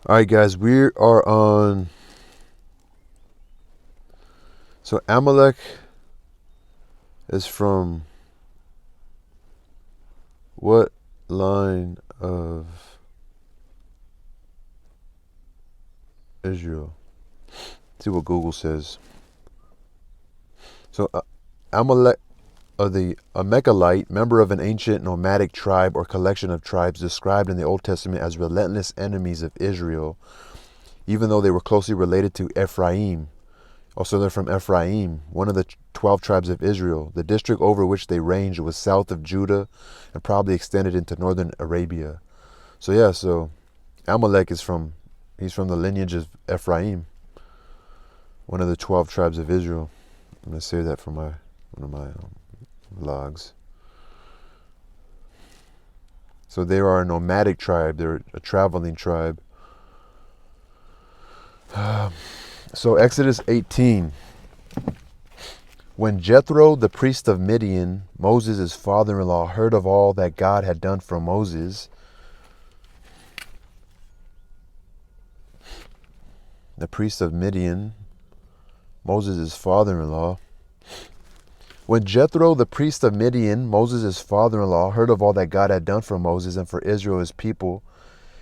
Alright, guys, we are on. So, Amalek is from what line of Israel? Let's see what Google says. So, Amalek of the Amalekite, member of an ancient nomadic tribe or collection of tribes described in the Old Testament as relentless enemies of Israel, even though they were closely related to Ephraim. Also, they're from Ephraim, one of the 12 tribes of Israel. The district over which they ranged was south of Judah and probably extended into northern Arabia. So Amalek he's from the lineage of Ephraim, one of the 12 tribes of Israel. I'm going to say that for one of my vlogs. So they are a nomadic tribe. They're a traveling tribe. So Exodus 18. When Jethro, the priest of Midian, Moses' father-in-law, heard of all that God had done for Moses, the priest of Midian, Moses' father-in-law, when Jethro, the priest of Midian, Moses' father-in-law, heard of all that God had done for Moses and for Israel his people,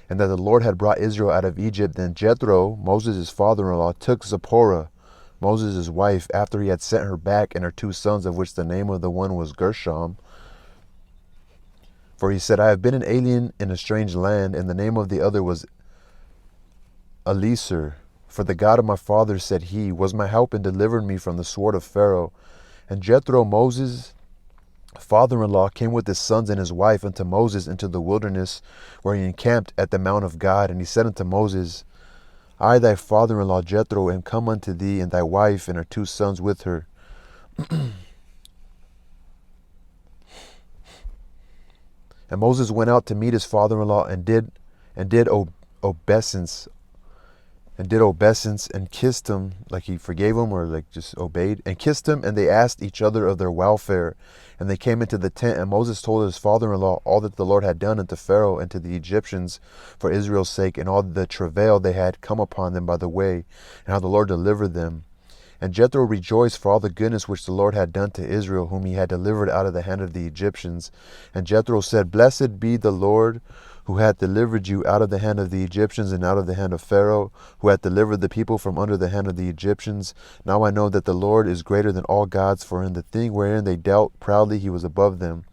and that the Lord had brought Israel out of Egypt, then Jethro, Moses' father-in-law, took Zipporah, Moses' wife, after he had sent her back and her two sons, of which the name of the one was Gershom. For he said, I have been an alien in a strange land, and the name of the other was Eliezer. For the God of my fathers, said he, was my help and delivered me from the sword of Pharaoh. And Jethro, Moses' father-in-law, came with his sons and his wife unto Moses into the wilderness, where he encamped at the mount of God. And he said unto Moses, I, thy father-in-law Jethro, am come unto thee, and thy wife and her two sons with her. And Moses went out to meet his father-in-law and did obeisance and kissed him, like he forgave him or like just obeyed, and kissed him, and they asked each other of their welfare. And they came into the tent, and Moses told his father-in-law all that the Lord had done unto Pharaoh and to the Egyptians for Israel's sake, and all the travail they had come upon them by the way, and how the Lord delivered them. And Jethro rejoiced for all the goodness which the Lord had done to Israel, whom he had delivered out of the hand of the Egyptians. And Jethro said, Blessed be the Lord, who hath delivered you out of the hand of the Egyptians and out of the hand of Pharaoh, who hath delivered the people from under the hand of the Egyptians. Now I know that the Lord is greater than all gods, for in the thing wherein they dealt proudly he was above them.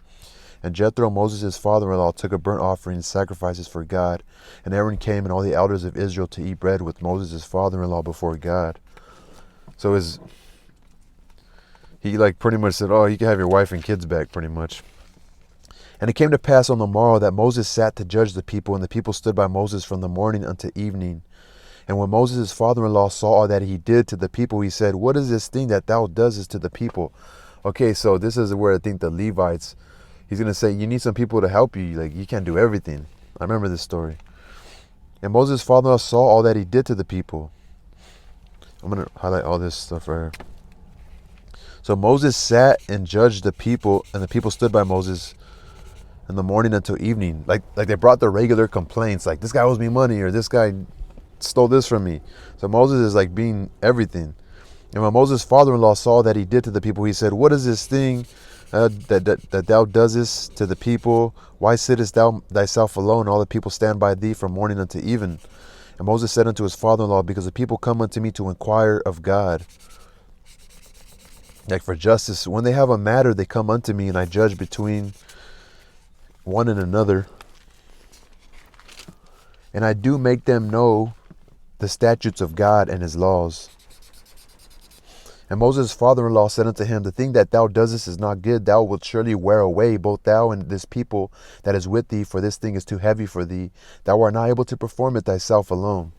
And Jethro, Moses' father-in-law, took a burnt offering and sacrifices for God. And Aaron came and all the elders of Israel to eat bread with Moses' father-in-law before God. So he like pretty much said, oh, you can have your wife and kids back, pretty much. And it came to pass on the morrow that Moses sat to judge the people, and the people stood by Moses from the morning unto evening. And when Moses' father-in-law saw all that he did to the people, he said, What is this thing that thou doest to the people? Okay, so this is where I think the Levites, he's going to say, you need some people to help you. Like, you can't do everything. I remember this story. And Moses' father-in-law saw all that he did to the people. I'm going to highlight all this stuff right here. So Moses sat and judged the people, and the people stood by Moses in the morning until evening. Like they brought their regular complaints, like, this guy owes me money, or this guy stole this from me. So Moses is like being everything. And when Moses' father-in-law saw that he did to the people, he said, What is this thing that thou doest to the people? Why sittest thou thyself alone? All the people stand by thee from morning unto even. And Moses said unto his father-in-law, Because the people come unto me to inquire of God, like for justice. When they have a matter, they come unto me, and I judge between one and another. And I do make them know the statutes of God and his laws. And Moses' father-in-law said unto him, The thing that thou doest is not good. Thou wilt surely wear away both thou and this people that is with thee, for this thing is too heavy for thee. Thou art not able to perform it thyself alone.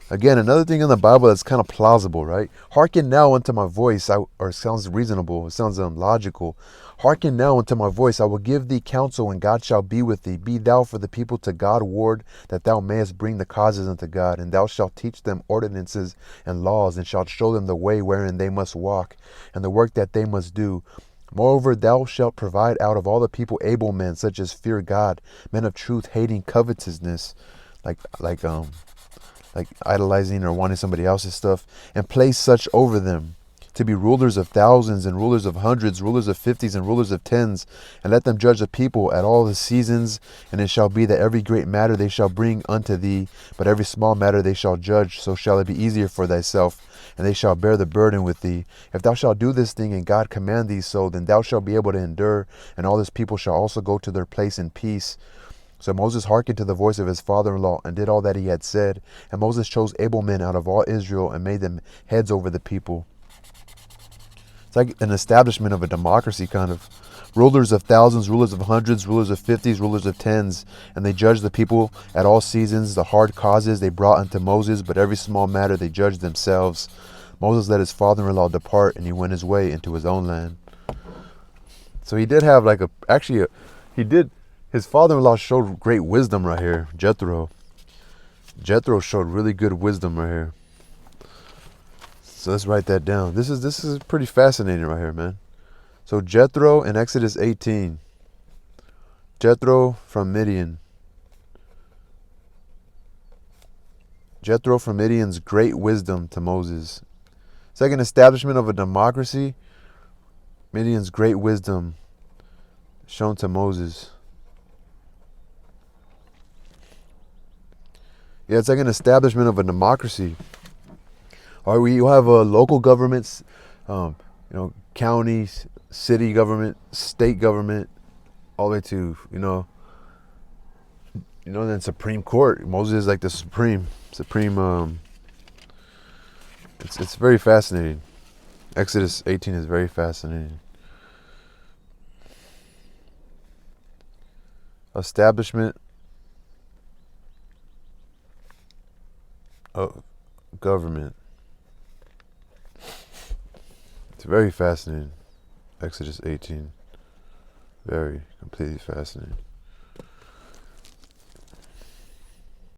Again, another thing in the Bible that's kind of plausible, right? Hearken now unto my voice, or it sounds reasonable, it sounds logical. Hearken now unto my voice, I will give thee counsel, and God shall be with thee. Be thou for the people to God ward, that thou mayest bring the causes unto God. And thou shalt teach them ordinances and laws, and shalt show them the way wherein they must walk, and the work that they must do. Moreover, thou shalt provide out of all the people able men, such as fear God, men of truth, hating covetousness, like like um like idolizing or wanting somebody else's stuff, and place such over them, to be rulers of thousands and rulers of hundreds, rulers of fifties and rulers of tens, and let them judge the people at all the seasons. And it shall be that every great matter they shall bring unto thee, but every small matter they shall judge. So shall it be easier for thyself, and they shall bear the burden with thee. If thou shalt do this thing, and God command thee so, then thou shalt be able to endure, and all this people shall also go to their place in peace. So Moses hearkened to the voice of his father-in-law, and did all that he had said. And Moses chose able men out of all Israel, and made them heads over the people. It's like an establishment of a democracy, kind of. Rulers of thousands, rulers of hundreds, rulers of fifties, rulers of tens. And they judged the people at all seasons. The hard causes they brought unto Moses, but every small matter they judged themselves. Moses let his father-in-law depart, and he went his way into his own land. So he did have like his father-in-law showed great wisdom right here, Jethro. Jethro showed really good wisdom right here. So let's write that down. This is pretty fascinating right here, man. So Jethro in Exodus 18. Jethro from Midian. Jethro from Midian's great wisdom to Moses. Second, establishment of a democracy. Midian's great wisdom shown to Moses. Yeah, it's like an establishment of a democracy. Or you have local governments, counties, city government, state government, all the way to then Supreme Court. Moses is like the supreme. It's very fascinating. Exodus 18 is very fascinating. Establishment of government. It's very fascinating. Exodus 18. Very completely fascinating.